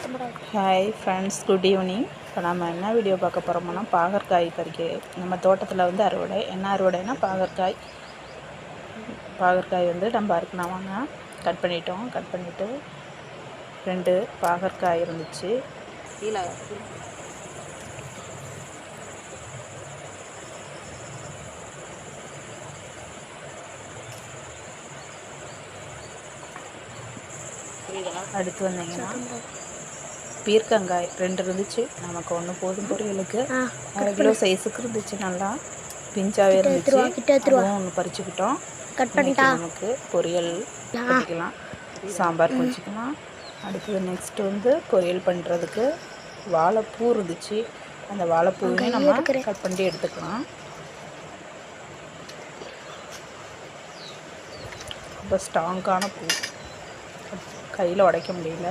Hi friends, good evening. இப்போ நம்ம என்ன வீடியோ பார்க்க போகிறோம்னா பாகற்காய் பறிக்க நம்ம தோட்டத்தில் வந்து அறுவடை. என்ன அறுவடைனா பாகற்காய் வந்து நம்ம அறுக்கணும். வாங்க, கட் பண்ணிவிட்டு 2 பாகற்காய் இருந்துச்சு. கீழே அடுத்து வந்தீங்கன்னா பீர்க்கங்காய் 2 இருந்துச்சு. நமக்கு ஒன்று போதும் பொரியலுக்கு. 1/2 கிலோ சைஸுக்கு இருந்துச்சு. நல்லா பிஞ்சாகவே இருந்துச்சு. அதுவும் ஒன்று பறிச்சுக்கிட்டோம். நமக்கு பொரியல் பண்ணிக்கலாம், சாம்பார் குடிச்சிக்கலாம். அடுத்தது நெக்ஸ்ட்டு வந்து பொரியல் பண்ணுறதுக்கு வாழைப்பூ இருந்துச்சு. அந்த வாழைப்பூவையும் நம்ம கட் பண்ணி எடுத்துக்கலாம். ரொம்ப ஸ்ட்ராங்கான பூ, கையில் உடைக்க முடியல.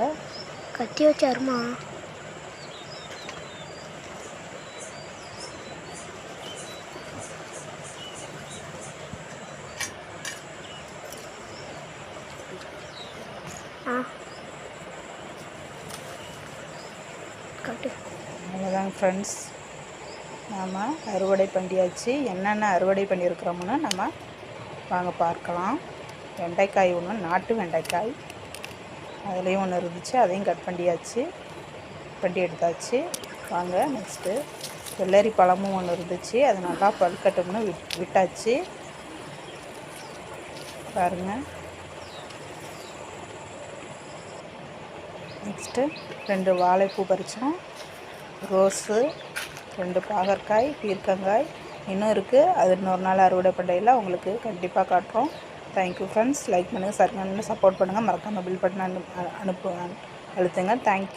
கத்தி வச்சாருமா. அவ்வளோதாங்க ஃப்ரெண்ட்ஸ், நாம் அறுவடை பண்ணியாச்சு. என்னென்ன அறுவடை பண்ணியிருக்கிறோம்னு நம்ம வாங்க பார்க்கலாம். வெண்டைக்காய் ஒன்று, நாட்டு வெண்டைக்காய், அதுலேயும் ஒன்று இருந்துச்சு. அதையும் கட் பண்ணியாச்சு, பண்ணி எடுத்தாச்சு. வாங்க நெக்ஸ்ட்டு வெள்ளரி பழமும் ஒன்று இருந்துச்சு. அது நல்லா பழுக்கட்டும்னு விட்டாச்சு. பாருங்கள். நெக்ஸ்ட்டு 2 வாழைப்பூ பறித்தோம், ரோஸு, 2 பாகற்காய், பீர்க்கங்காய் இன்னும் இருக்குது. அது இன்னொரு நாள் அறுவடை பண்ணையில் உங்களுக்கு கண்டிப்பாக காட்டுறோம். Thank you friends. லைக் பண்ணுங்கள், ஷேர் பண்ணுங்கள், சப்போர்ட் பண்ணுங்கள். மறக்காமல் பில் பட்டன் அழுத்துங்க. தேங்க்யூ.